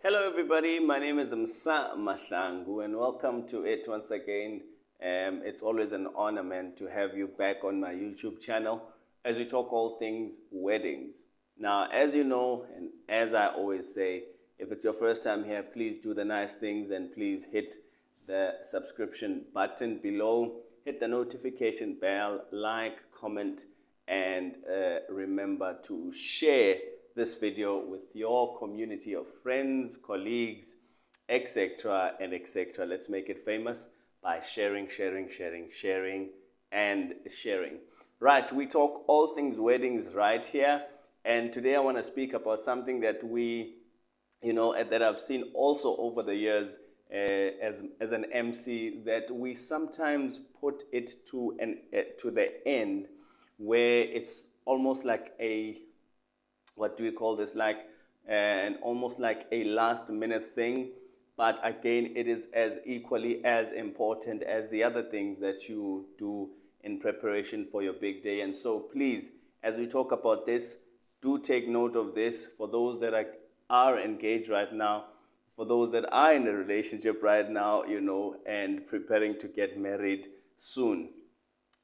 Hello, everybody. My name is Msa Mahlangu, and welcome to it once again. It's always an honor, man, to have you back on my YouTube channel as we talk all things weddings. Now, as you know, and as I always say, if it's your first time here, please do the nice things and please hit the subscription button below, hit the notification bell, like, comment, and remember to share this video with your community of friends, colleagues, etc. and etc. Let's make it famous by sharing, and sharing. Right, we talk all things weddings right here, and today I want to speak about something that that I've seen also over the years as an MC, that we sometimes put it to the end, where it's almost like what do we call this, and almost like a last minute thing. But again, it is as equally as important as the other things that you do in preparation for your big day. And so please, as we talk about this, do take note of this. For those that are engaged right now, for those that are in a relationship right now, and preparing to get married soon,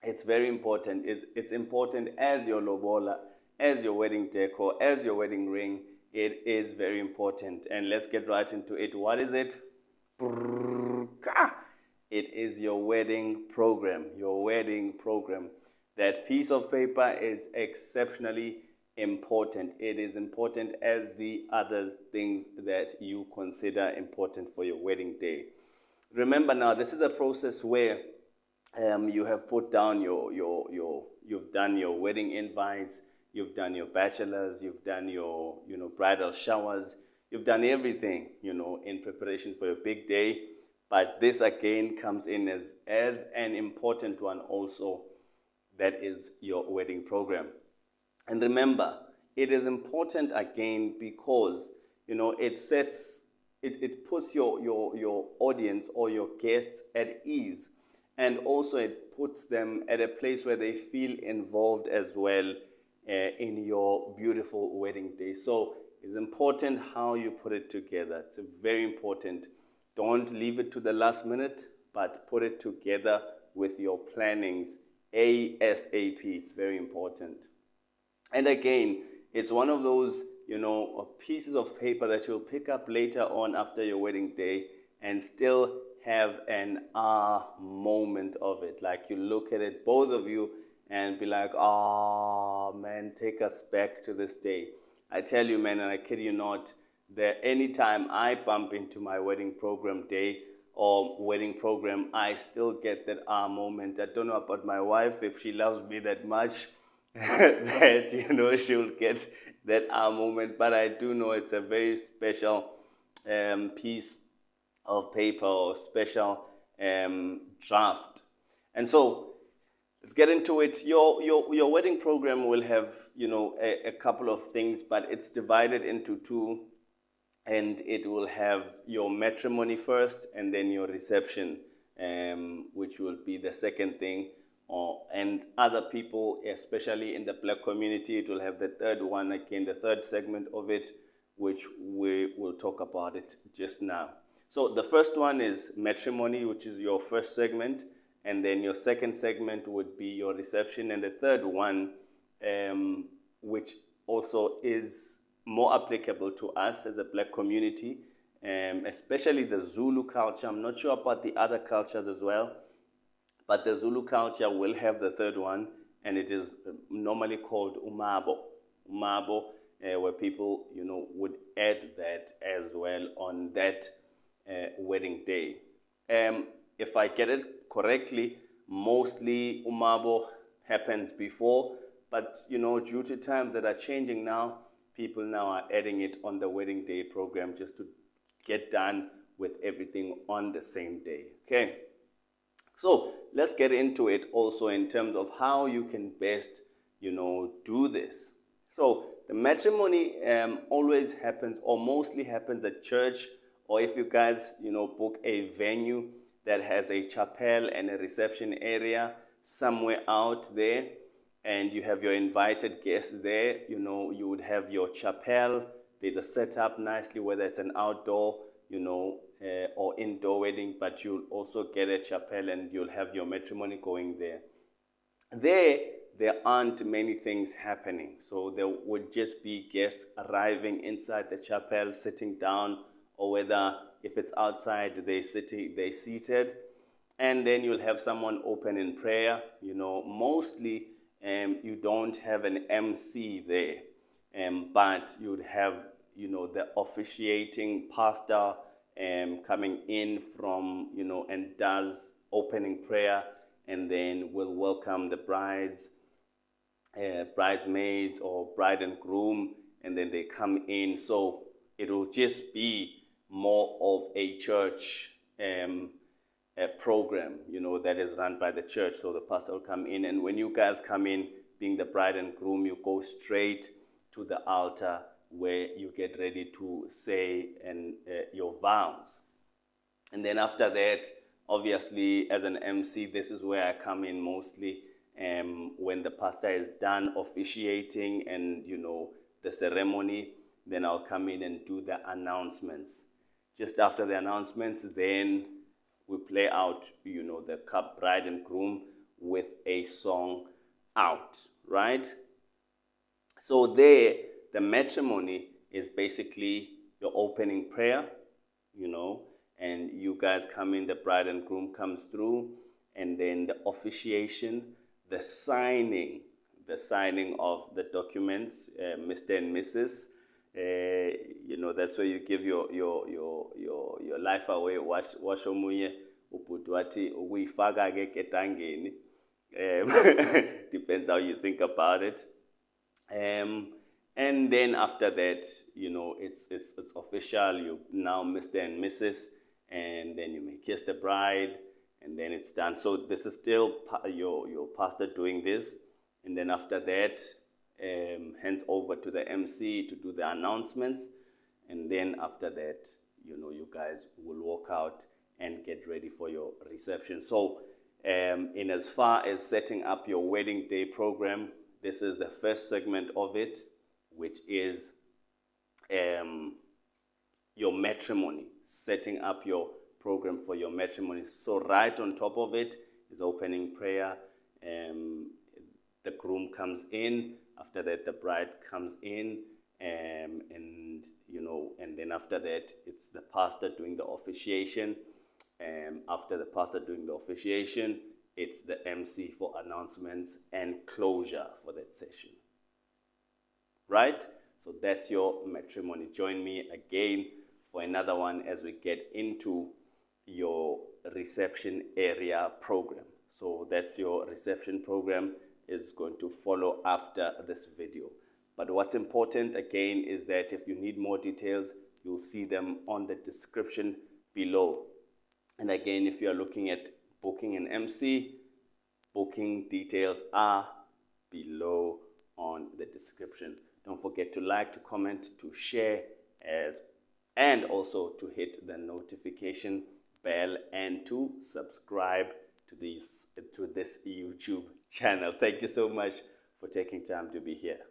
it's very important. It's important as your lobola, as your wedding decor, as your wedding ring. It is very important. And let's get right into it. What is it? It is your wedding program. Your wedding program. That piece of paper is exceptionally important. It is important as the other things that you consider important for your wedding day. Remember now, this is a process where you have put down you've done your wedding invites, you've done your bachelors, you've done your bridal showers, you've done everything in preparation for your big day. But this again comes in as an important one also, that is your wedding program. And remember, it is important again because it puts your audience or your guests at ease, and also it puts them at a place where they feel involved as well in your beautiful wedding day. So it's important how you put it together. It's very important. Don't leave it to the last minute, but put it together with your plannings ASAP. It's very important. And again, it's one of those, pieces of paper that you'll pick up later on after your wedding day and still have an moment of it. Like you look at it, both of you, and be like, oh man, take us back to this day. I tell you, man, and I kid you not, that anytime I bump into my wedding program day or wedding program, I still get that moment. I don't know about my wife, if she loves me that much, that, she'll get that moment. But I do know it's a very special piece of paper or special draft. And so let's get into it. Your wedding program will have, a couple of things, but it's divided into two. And it will have your matrimony first and then your reception, which will be the second thing. And other people, especially in the Black community, it will have the third one, again, the third segment of it, which we will talk about it just now. So the first one is matrimony, which is your first segment. And then your second segment would be your reception. And the third one, which also is more applicable to us as a Black community, especially the Zulu culture. I'm not sure about the other cultures as well, but the Zulu culture will have the third one, and it is normally called umabo. Umabo, where people, would add that as well on that wedding day. If I get it correctly, mostly umabo happens before, but due to times that are changing now, people now are adding it on the wedding day program just to get done with everything on the same day. Okay, so let's get into it also in terms of how you can best do this. So the matrimony always happens, or mostly happens, at church, or if you guys book a venue that has a chapel and a reception area somewhere out there, and you have your invited guests there, you would have your chapel There's a setup nicely, whether it's an outdoor, or indoor wedding, but you'll also get a chapel and you'll have your matrimony going there. There aren't many things happening. So there would just be guests arriving inside the chapel, sitting down, or whether if it's outside, they're seated. And then you'll have someone open in prayer. Mostly you don't have an MC there, but you'd have, the officiating pastor coming in from, and does opening prayer, and then will welcome the bridesmaids or bride and groom, and then they come in. So it will just be more of a church program, that is run by the church. So the pastor will come in, and when you guys come in, being the bride and groom, you go straight to the altar where you get ready to say your vows. And then after that, obviously, as an MC, this is where I come in mostly. When the pastor is done officiating and, the ceremony, then I'll come in and do the announcements. Just after the announcements, then we play out, the bride and groom with a song out, right? So there, the matrimony is basically your opening prayer, and you guys come in, the bride and groom comes through, and then the officiation, the signing of the documents, Mr. and Mrs. That's where you give your life away. Washo munye ubhuti wathi ukuyifaka ke ketangeni. Depends how you think about it. And then after that, it's official. You now Mr. and Mrs. And then you may kiss the bride, and then it's done. So this is still your pastor doing this. And then after that, hands over to the MC to do the announcements. And then after that, you guys will walk out and get ready for your reception. So in as far as setting up your wedding day program, this is the first segment of it, which is your matrimony, setting up your program for your matrimony. So right on top of it is opening prayer. The groom comes in. After that, the bride comes in, and then after that, it's the pastor doing the officiation. After the pastor doing the officiation, it's the MC for announcements and closure for that session. Right? So that's your matrimony. Join me again for another one as we get into your reception area program. So that's your reception program is going to follow after this video. But what's important again is that if you need more details, you'll see them on the description below. And again, if you are looking at booking an MC, booking details are below on the description. Don't forget to like, to comment, to share, and also to hit the notification bell and to subscribe to this YouTube channel. Thank you so much for taking time to be here.